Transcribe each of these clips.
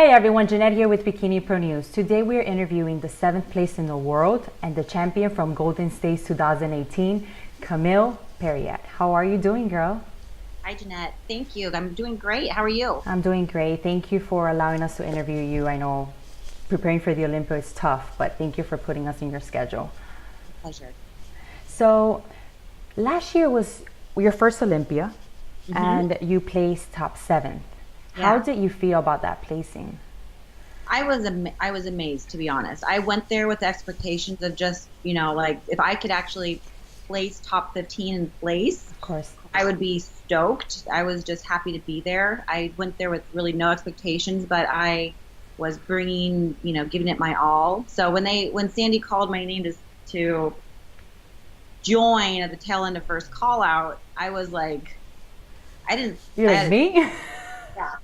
Hey everyone, Jeanette here with Bikini Pro News. Today we are interviewing the 7th place in the world and the champion from Golden State 2018, Camile Periat. How are you doing, girl? Hi, Jeanette. Thank you. I'm doing great. How are you? I'm doing great. Thank you for allowing us to interview you. I know preparing for the Olympia is tough, but thank you for putting us in your schedule. Pleasure. So, last year was your first Olympia Mm-hmm. and you placed top 7th. How Yeah. did you feel about that placing? I was amazed, to be honest. I went there with expectations of just, like if I could actually place top 15 in place, Of course. I would be stoked. I was just happy to be there. I went there with really no expectations, but I was bringing, giving it my all. So when Sandy called my name to join at the tail end of first call out, I was like, I didn't, You're I like had me? Yeah.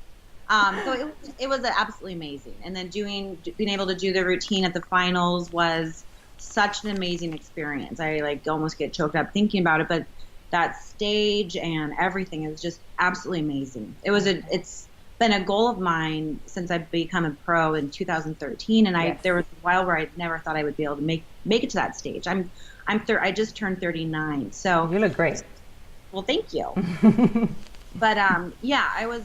So it was absolutely amazing. And then being able to do the routine at the finals was such an amazing experience. I like almost get choked up thinking about it, but that stage and everything is just absolutely amazing. It's been a goal of mine since I've become a pro in 2013, and Yes. there was a while where I never thought I would be able to make it to that stage. I just turned 39, so You look great. well, thank you. But yeah, I was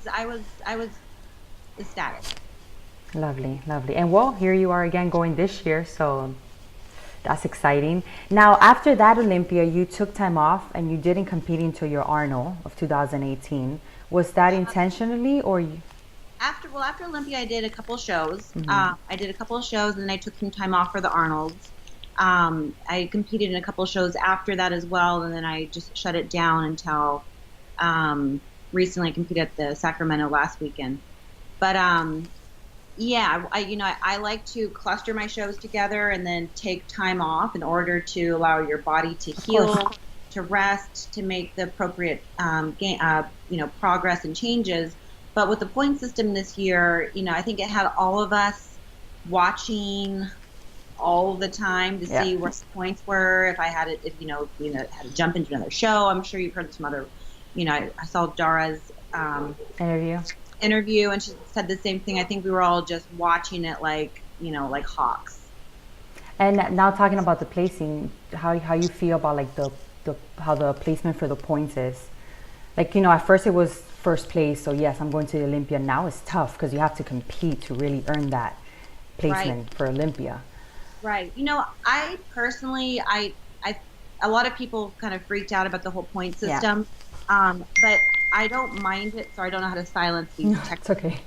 ecstatic. Lovely, lovely. And well, here you are again going this year, so that's exciting. Now, after that Olympia, you took time off and you didn't compete until your Arnold of 2018. Was that intentionally or you? After Olympia, I did a couple shows. Mhm. I did a couple of shows, and then I took some time off for the Arnolds. I competed in a couple of shows after that as well, and then I just shut it down until um, recently. I competed at the Sacramento last weekend. But yeah, I like to cluster my shows together and then take time off in order to allow your body to Of course. heal, to rest, to make the appropriate progress and changes. But with the point system this year, I think it had all of us watching all the time to Yeah. see where the points were. If I had it, if had to jump into another show. I'm sure you've heard some other. I saw Dara's Interview. interview, and she said the same thing. I think we were all just watching it like like hawks. And now talking about the placing, how you feel about like the how the placement for the points is. Like, at first it was first place, so yes, I'm going to the Olympia. Now it's tough because you have to compete to really earn that Right, placement for Olympia. right. I personally, I, a lot of people kind of freaked out about the whole point Yeah. system, but I don't mind it. So I don't know how to silence these tech. It's okay.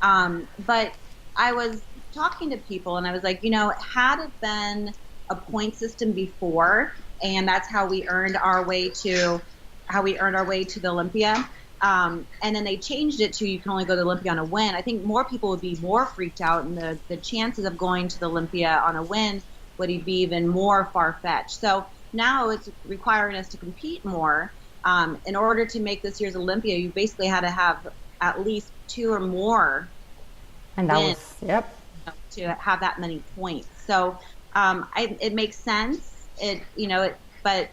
But I was talking to people, and I was like, had it been a point system before, and that's how we earned our way to the Olympia. And then they changed it to you can only go to the Olympia on a win. I think more people would be more freaked out, and the chances of going to the Olympia on a win would be even more far fetched. So now it's requiring us to compete more. In order to make this year's Olympia, you basically had to have at least two or more And that wins was, yep. to have that many points. So it makes sense. But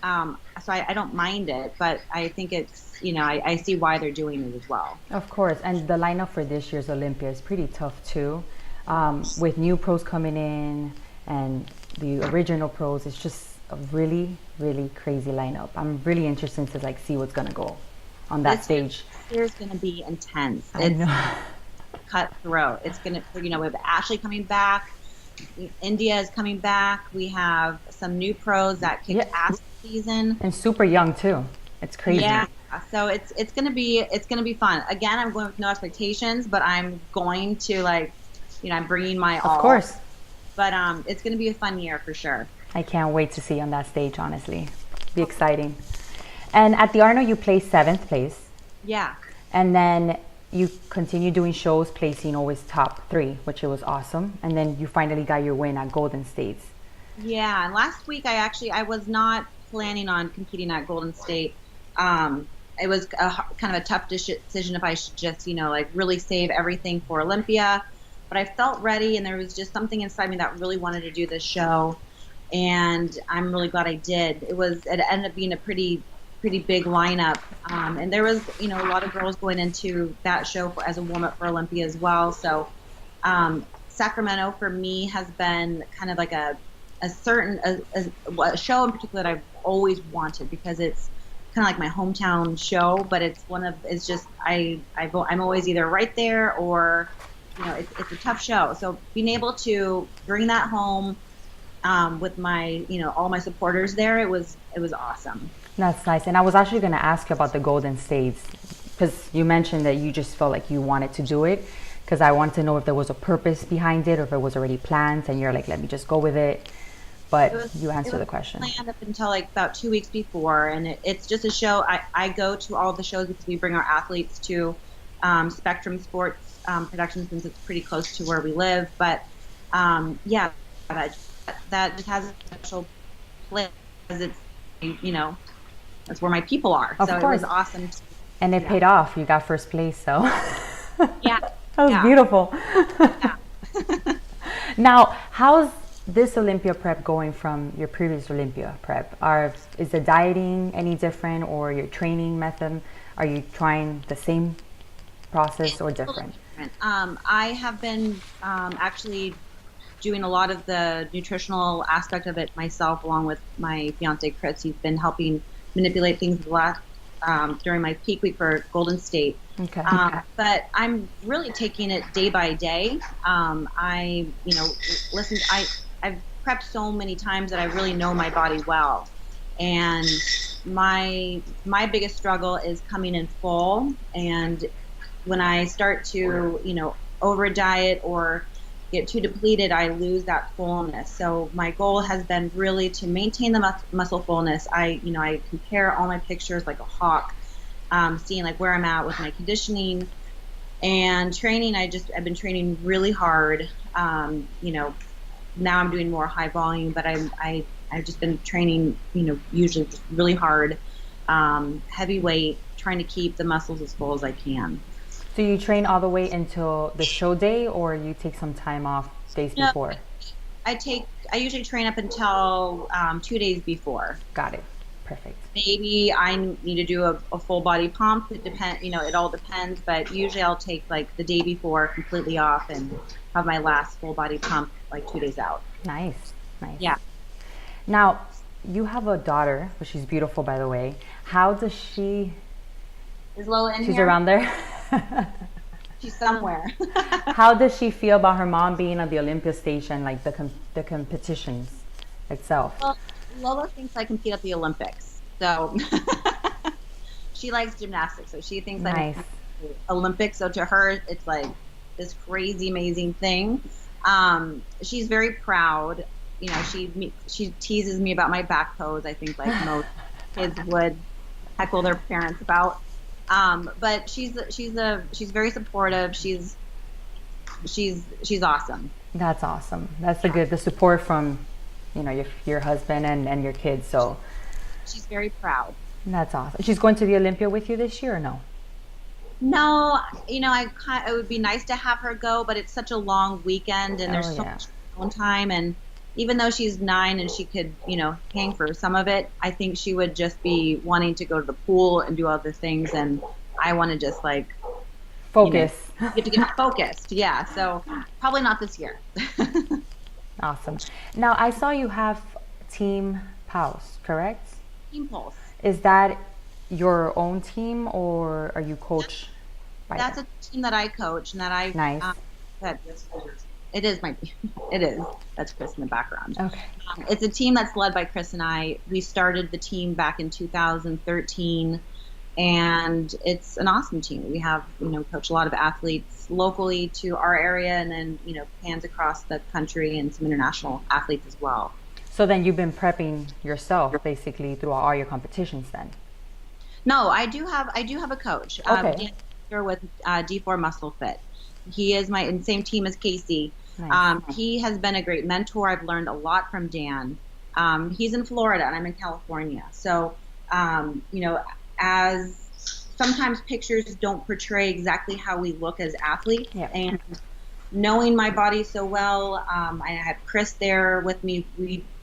so I don't mind it, but I think it's, I see why they're doing it as well. Of course, and the lineup for this year's Olympia is pretty tough too. With new pros coming in and the original pros, it's just a really, really crazy lineup. I'm really interested to like see what's gonna go on that This stage. year's going to be intense. I It's know. cutthroat. It's going to, we have Ashley coming back. India is coming back. We have some new pros that Yeah, kicked ass this season. and super young too. It's crazy. Yeah. So it's gonna be fun. Again, I'm going with no expectations, but I'm going to I'm bringing my Of all. course, But it's gonna be a fun year for sure. I can't wait to see you on that stage. Honestly, be exciting. And at the Arno, you placed 7th place. Yeah. And then you continue doing shows, placing always top 3, which it was awesome. And then you finally got your win at Golden States. Yeah. And last week I was not planning on competing at Golden State. It was kind of a tough decision if I should just really save everything for Olympia. But I felt ready, and there was just something inside me that really wanted to do this show, and I'm really glad I did. It ended up being a pretty pretty big lineup. And there was, you know, a lot of girls going into that show as a warm up for Olympia as well. So Sacramento for me has been kind of like a show in particular that I've always wanted, because it's kind of like my hometown show, but it's just I'm always either right there or, you know, it's a tough show. So being able to bring that home with my, you know, all my supporters there, it was awesome. That's nice. And I was actually going to ask you about the Golden States, because you mentioned that you just felt like you wanted to do it, because I wanted to know if there was a purpose behind it or if it was already planned and you're like, let me just go with it. But you answered the question. Planned up until like about 2 weeks before, and it's just a show. I go to all the shows because we bring our athletes to Spectrum Sports Productions, since it's pretty close to where we live. But yeah, that just has a special place, because it's, you know, that's where my people are. Of so course. It was awesome. And it paid off. You got first place, so Yeah, that was beautiful. Yeah. Now, how's this Olympia Prep going from your previous Olympia Prep? Is the dieting any different, or your training method? Are you trying the same process or different? I have been actually doing a lot of the nutritional aspect of it myself, along with my fiance Chris. He's been helping manipulate things a lot during my peak week for Golden State. Okay. But I'm really taking it day by day. I've prepped so many times that I really know my body well. And my biggest struggle is coming in full. And when I start to, you know, over diet or get too depleted, I lose that fullness. So my goal has been really to maintain the muscle fullness. I compare all my pictures like a hawk, seeing like where I'm at with my conditioning and training. I've been training really hard. Now I'm doing more high volume, but I've just been training, you know, usually just really hard, heavy weight, trying to keep the muscles as full as I can. Do you train all the way until the show day, or you take some time off days before? I usually train up until 2 days before. Got it. Perfect. Maybe I need to do a full body pump. It all depends, but usually I'll take like the day before completely off and have my last full body pump like 2 days out. Nice. Yeah. Now, you have a daughter, but she's beautiful, by the way. How does she... Is Lola in here? She's around there? She's somewhere. How does she feel about her mom being at the Olympia station, like the competitions itself? Well, Lola thinks I compete at the Olympics, so she likes gymnastics, so she thinks I compete at the Olympics. So to her, it's like this crazy, amazing thing. She's very proud. You know, she teases me about my back pose. I think like most kids would heckle their parents about. But she's very supportive. She's awesome. That's awesome. That's the support from, you know, your husband and your kids. So she's very proud. That's awesome. She's going to the Olympia with you this year, or no? No, you know, it would be nice to have her go, but it's such a long weekend, and there's so much alone time. And even though she's 9 and she could, you know, hang for some of it, I think she would just be wanting to go to the pool and do other things, and I want to just like focus. You have to get focused. Yeah, so probably not this year. Awesome. Now, I saw you have Team Pulse, correct? Team Pulse. Is that your own team, or are you coached by That's them? a team that I coach, and that I Nice. It is it is. That's Chris in the background. Okay. It's a team that's led by Chris and I. We started the team back in 2013, and it's an awesome team. We have, you know, coach a lot of athletes locally to our area, and then, you know, fans across the country and some international athletes as well. So then you've been prepping yourself basically through all your competitions then? No, I do have a coach. Okay. Here with D4 Muscle Fit. He is in the same team as Casey. Nice. He has been a great mentor. I've learned a lot from Dan. He's in Florida and I'm in California. So, you know, as sometimes pictures don't portray exactly how we look as athletes. Yep. And knowing my body so well, I have Chris there with me.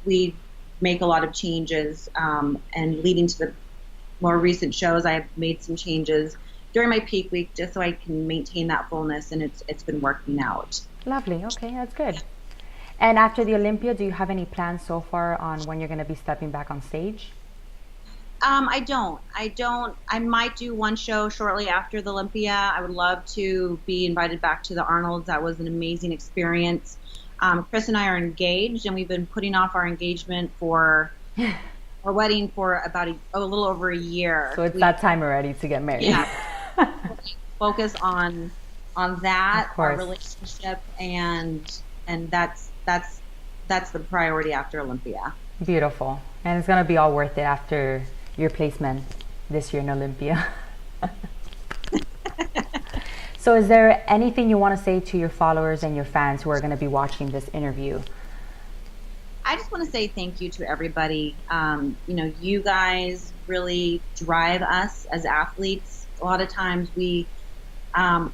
We make a lot of changes, and leading to the more recent shows, I've made some changes during my peak week just so I can maintain that fullness, and it's been working out. Lovely. Okay, that's good. And after the Olympia, do you have any plans so far on when you're going to be stepping back on stage? I don't. I don't. I might do one show shortly after the Olympia. I would love to be invited back to the Arnold's. That was an amazing experience. Chris and I are engaged, and we've been putting off our engagement for our wedding for about a little over a year. So it's that time already to get married. Yeah. Focus on that, Of our course. relationship, and that's the priority after Olympia. Beautiful. And it's going to be all worth it after your placement this year in Olympia. So is there anything you want to say to your followers and your fans who are going to be watching this interview? I just want to say thank you to everybody. You guys really drive us as athletes. A lot of times we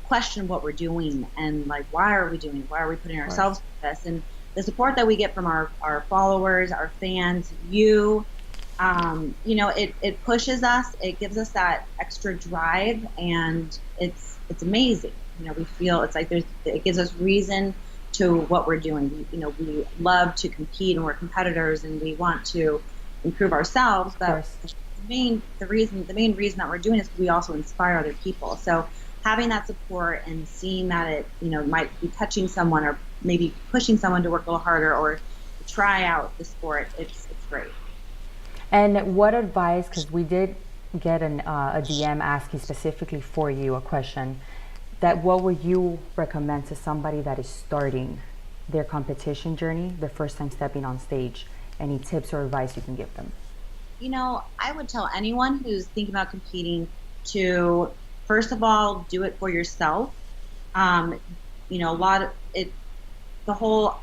question what we're doing and like, why are we doing it? Why are we putting ourselves through this? And the support that we get from our followers, our fans, it pushes us. It gives us that extra drive, and it's amazing. We feel it's like it gives us reason to what we're doing. We love to compete, and we're competitors, and we want to improve ourselves. But the main reason that we're doing it is we also inspire other people. So having that support and seeing that it might be touching someone or maybe pushing someone to work a little harder or try out the sport, it's great. And what advice, because we did get a DM asking specifically for you a question, that what would you recommend to somebody that is starting their competition journey, the first time stepping on stage? Any tips or advice you can give them? I would tell anyone who's thinking about competing to, first of all, do it for yourself. The whole,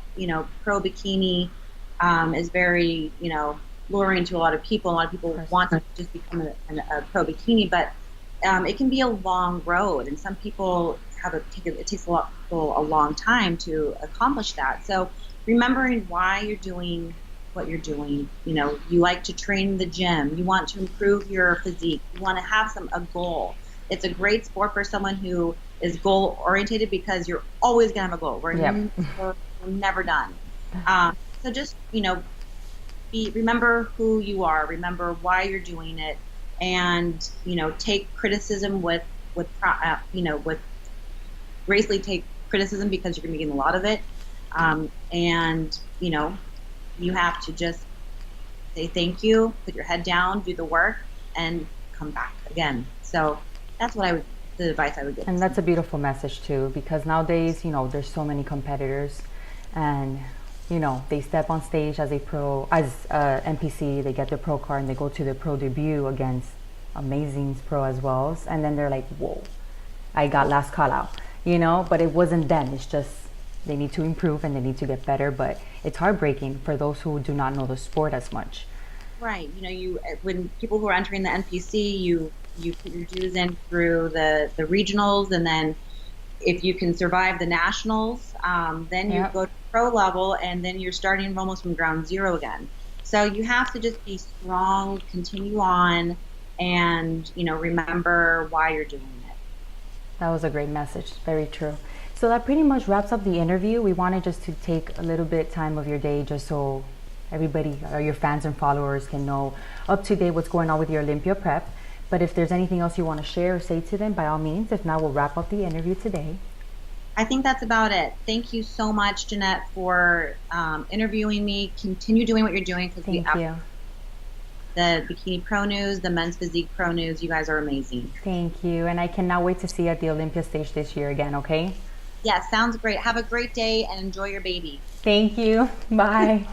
pro bikini is very, luring to a lot of people. A lot of people want to just become a pro bikini, but it can be a long road, and some people it takes a long time to accomplish that. So remembering why you're doing what you're doing. You like to train in the gym. You want to improve your physique. You want to have a goal. It's a great sport for someone who is goal oriented because you're always gonna have a goal. We're never done. So just remember who you are. Remember why you're doing it, and take criticism with gracefully take criticism because you're gonna be getting a lot of it, and you have to just say thank you, put your head down, do the work, and come back again. So that's the advice I would give. And that's a beautiful message too, because nowadays, there's so many competitors, and they step on stage as NPC, they get their pro card and they go to their pro debut against amazing pro as well, and then they're like, whoa, I got last call out, but it wasn't them. It's just they need to improve and they need to get better, but it's heartbreaking for those who do not know the sport as much. Right. When people who are entering the NPC, you put your dues in through the regionals, and then if you can survive the nationals, then you go to pro level, and then you're starting almost from ground zero again. So you have to just be strong, continue on, and remember why you're doing it. That was a great message. Very true. So that pretty much wraps up the interview. We wanted just to take a little bit time of your day just so everybody, your fans and followers, can know up to date what's going on with your Olympia Prep. But if there's anything else you want to share or say to them, by all means. If not, we'll wrap up the interview today. I think that's about it. Thank you so much, Jeanette, for interviewing me. Continue doing what you're doing, because Thank you. The Bikini Pro News, the Men's Physique Pro News, you guys are amazing. Thank you. And I cannot wait to see you at the Olympia stage this year again, okay? Yeah, sounds great. Have a great day and enjoy your baby. Thank you. Bye.